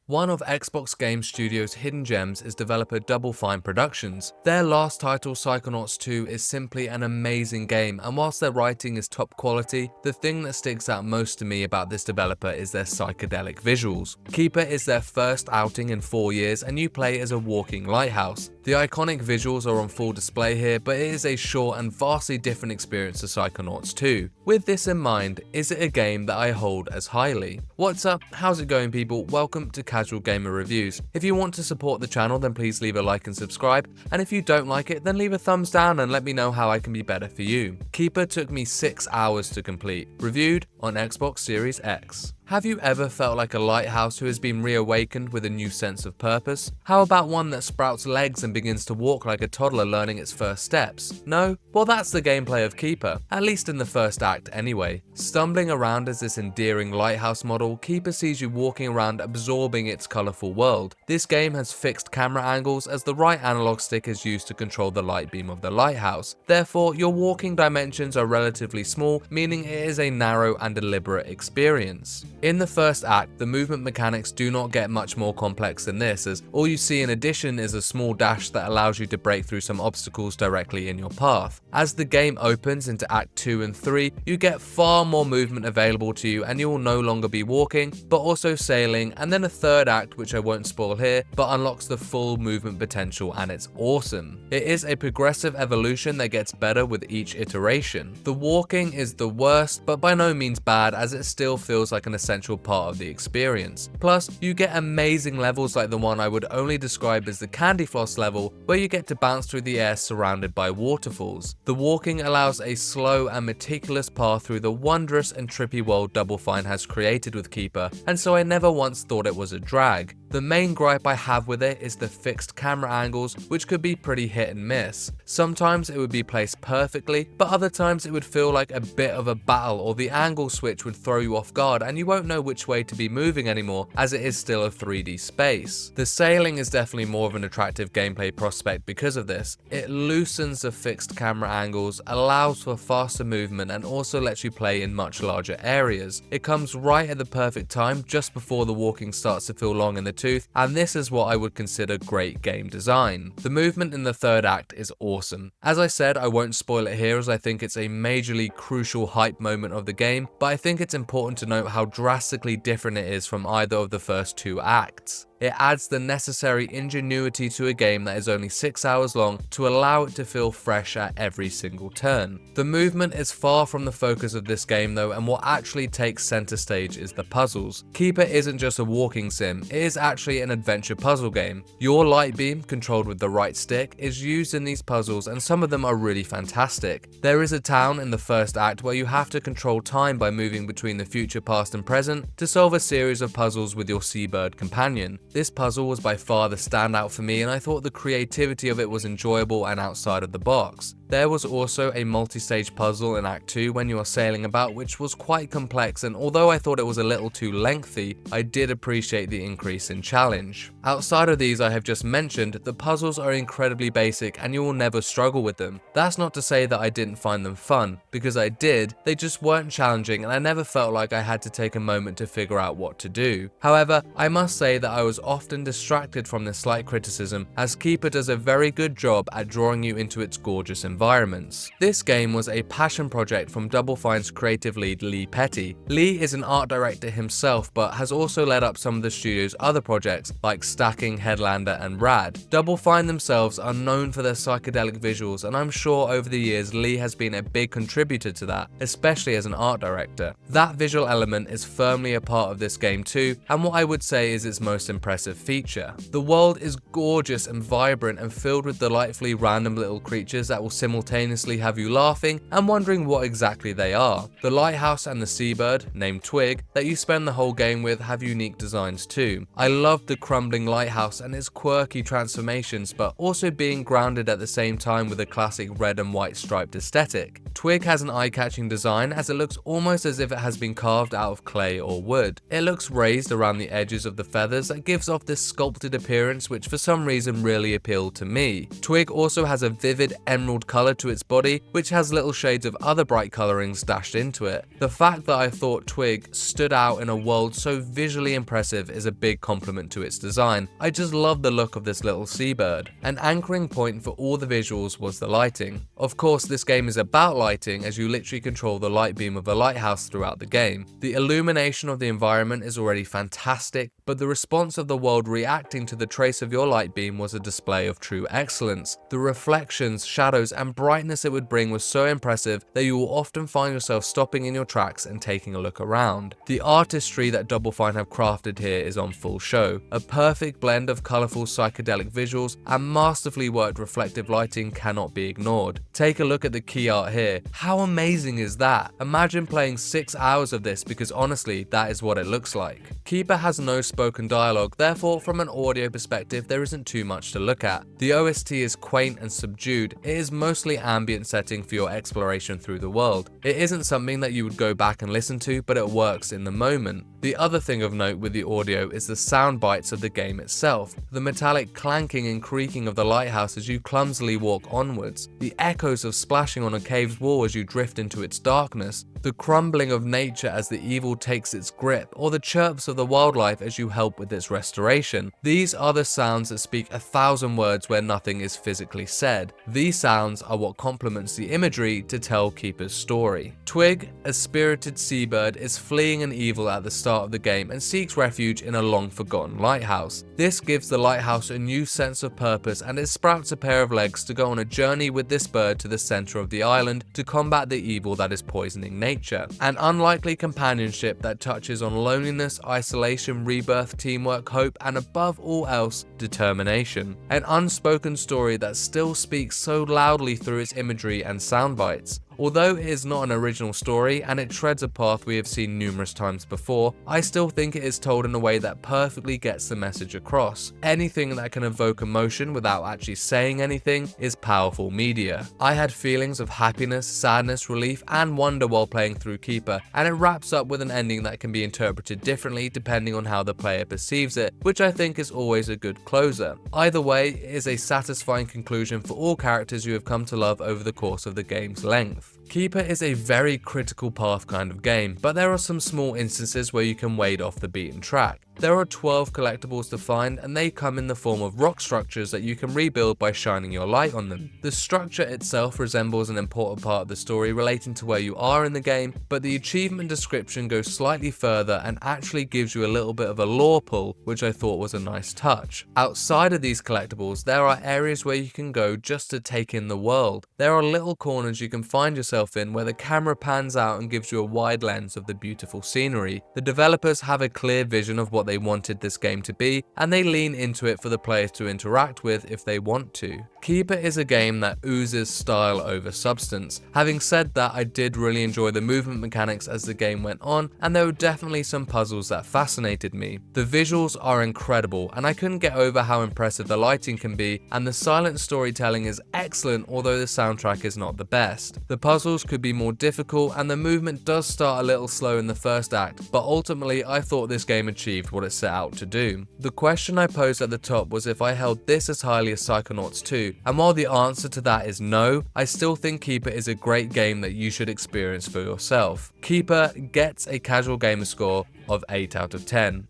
One of Xbox Game Studios' hidden gems is developer Double Fine Productions. Their last title, Psychonauts 2, is simply an amazing game, and whilst their writing is top quality, the thing that sticks out most to me about this developer is their psychedelic visuals. Keeper is their first outing in 4 years, and you play as a walking lighthouse. The iconic visuals are on full display here, but it is a short and vastly different experience to Psychonauts 2. With this in mind, is it a game that I hold as highly? What's up? How's it going, people? Welcome to Casual Gamer Reviews. If you want to support the channel, then please leave a like and subscribe, and if you don't like it, then leave a thumbs down and let me know how I can be better for you. Keeper took me 6 hours to complete, reviewed on Xbox Series X. Have you ever felt like a lighthouse who has been reawakened with a new sense of purpose? How about one that sprouts legs and begins to walk like a toddler learning its first steps? No? Well, that's the gameplay of Keeper, at least in the first act anyway. Stumbling around as this endearing lighthouse model, Keeper sees you walking around absorbing its colourful world. This game has fixed camera angles as the right analog stick is used to control the light beam of the lighthouse. Therefore, your walking dimensions are relatively small, meaning it is a narrow and deliberate experience. In the first act, the movement mechanics do not get much more complex than this, as all you see in addition is a small dash that allows you to break through some obstacles directly in your path. As the game opens into Act 2 and 3, you get far more movement available to you, and you will no longer be walking, but also sailing, and then a third act, which I won't spoil here, but unlocks the full movement potential, and it's awesome. It is a progressive evolution that gets better with each iteration. The walking is the worst, but by no means bad, as it still feels like an essential part of the experience. Plus, you get amazing levels like the one I would only describe as the candy floss level, where you get to bounce through the air surrounded by waterfalls. The walking allows a slow and meticulous path through the wondrous and trippy world Double Fine has created with Keeper, and so I never once thought it was a drag. The main gripe I have with it is the fixed camera angles, which could be pretty hit and miss. Sometimes it would be placed perfectly, but other times it would feel like a bit of a battle, or the angle switch would throw you off guard and you won't know which way to be moving anymore, as it is still a 3D space. The sailing is definitely more of an attractive gameplay prospect because of this. It loosens the fixed camera angles, allows for faster movement, and also lets you play in much larger areas. It comes right at the perfect time, just before the walking starts to feel long in the tooth, and this is what I would consider great game design. The movement in the third act is awesome. As I said, I won't spoil it here as I think it's a majorly crucial hype moment of the game, but I think it's important to note how drastically different it is from either of the first 2 acts. It adds the necessary ingenuity to a game that is only 6 hours long to allow it to feel fresh at every single turn. The movement is far from the focus of this game though, and what actually takes center stage is the puzzles. Keeper isn't just a walking sim, it is actually an adventure puzzle game. Your light beam, controlled with the right stick, is used in these puzzles, and some of them are really fantastic. There is a town in the first act where you have to control time by moving between the future, past and present to solve a series of puzzles with your seabird companion. This puzzle was by far the standout for me, and I thought the creativity of it was enjoyable and outside of the box. There was also a multi-stage puzzle in Act 2 when you are sailing about, which was quite complex, and although I thought it was a little too lengthy, I did appreciate the increase in challenge. Outside of these I have just mentioned, the puzzles are incredibly basic and you will never struggle with them. That's not to say that I didn't find them fun, because I did, they just weren't challenging and I never felt like I had to take a moment to figure out what to do. However, I must say that I was often distracted from this slight criticism, as Keeper does a very good job at drawing you into its gorgeous environments. This game was a passion project from Double Fine's creative lead Lee Petty. Lee is an art director himself, but has also led up some of the studio's other projects like Stacking, Headlander and Rad. Double Fine themselves are known for their psychedelic visuals, and I'm sure over the years Lee has been a big contributor to that, especially as an art director. That visual element is firmly a part of this game too, and what I would say is its most impressive feature. The world is gorgeous and vibrant and filled with delightfully random little creatures that will simultaneously have you laughing and wondering what exactly they are. The lighthouse and the seabird, named Twig, that you spend the whole game with have unique designs too. I loved the crumbling lighthouse and its quirky transformations, but also being grounded at the same time with a classic red and white striped aesthetic. Twig has an eye-catching design as it looks almost as if it has been carved out of clay or wood. It looks raised around the edges of the feathers that gives off this sculpted appearance which for some reason really appealed to me. Twig also has a vivid emerald color to its body which has little shades of other bright colorings dashed into it. The fact that I thought Twig stood out in a world so visually impressive is a big compliment to its design. I just love the look of this little seabird. An anchoring point for all the visuals was the lighting. Of course, this game is about lighting as you literally control the light beam of a lighthouse throughout the game. The illumination of the environment is already fantastic, but the response of the world reacting to the trace of your light beam was a display of true excellence. The reflections, shadows, and brightness it would bring was so impressive that you will often find yourself stopping in your tracks and taking a look around. The artistry that Double Fine have crafted here is on full show. A perfect blend of colourful psychedelic visuals and masterfully worked reflective lighting cannot be ignored. Take a look at the key art here. How amazing is that? Imagine playing 6 hours of this because honestly, that is what it looks like. Keeper has no spoken dialogue, therefore from an audio perspective there isn't too much to look at. The OST is quaint and subdued. It is mostly ambient setting for your exploration through the world. It isn't something that you would go back and listen to, but it works in the moment. The other thing of note with the audio is the sound bites of the game itself. The metallic clanking and creaking of the lighthouse as you clumsily walk onwards. The echoes of splashing on a cave's wall as you drift into its darkness. The crumbling of nature as the evil takes its grip, or the chirps of the wildlife as you help with its restoration. These are the sounds that speak 1,000 words where nothing is physically said. These sounds are what complements the imagery to tell Keeper's story. Twig, a spirited seabird, is fleeing an evil at the start of the game and seeks refuge in a long-forgotten lighthouse. This gives the lighthouse a new sense of purpose and it sprouts a pair of legs to go on a journey with this bird to the center of the island to combat the evil that is poisoning nature. An unlikely companionship that touches on loneliness, isolation, rebirth, teamwork, hope, and above all else, determination. An unspoken story that still speaks so loudly through its imagery and sound bites. Although it is not an original story and it treads a path we have seen numerous times before, I still think it is told in a way that perfectly gets the message across. Anything that can evoke emotion without actually saying anything is powerful media. I had feelings of happiness, sadness, relief, and wonder while playing through Keeper, and it wraps up with an ending that can be interpreted differently depending on how the player perceives it, which I think is always a good closer. Either way, it is a satisfying conclusion for all characters you have come to love over the course of the game's length. Keeper is a very critical path kind of game, but there are some small instances where you can wade off the beaten track. There are 12 collectibles to find and they come in the form of rock structures that you can rebuild by shining your light on them. The structure itself resembles an important part of the story relating to where you are in the game, but the achievement description goes slightly further and actually gives you a little bit of a lore pull, which I thought was a nice touch. Outside of these collectibles, there are areas where you can go just to take in the world. There are little corners you can find yourself in where the camera pans out and gives you a wide lens of the beautiful scenery. The developers have a clear vision of what they wanted this game to be, and they lean into it for the players to interact with if they want to. Keeper is a game that oozes style over substance. Having said that, I did really enjoy the movement mechanics as the game went on, and there were definitely some puzzles that fascinated me. The visuals are incredible, and I couldn't get over how impressive the lighting can be, and the silent storytelling is excellent, although the soundtrack is not the best. The puzzles could be more difficult, and the movement does start a little slow in the first act, but ultimately I thought this game achieved what it set out to do. The question I posed at the top was if I held this as highly as Psychonauts 2, and while the answer to that is no, I still think Keeper is a great game that you should experience for yourself. Keeper gets a casual gamer score of 8 out of 10.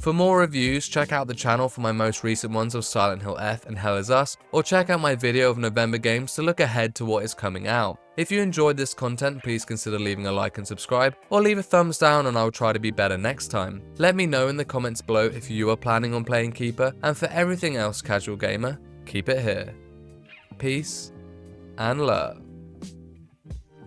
For more reviews, check out the channel for my most recent ones of Silent Hill F and Hell Is Us, or check out my video of November games to look ahead to what is coming out. If you enjoyed this content, please consider leaving a like and subscribe, or leave a thumbs down and I'll try to be better next time. Let me know in the comments below if you are planning on playing Keeper, and for everything else casual gamer, keep it here. Peace and love.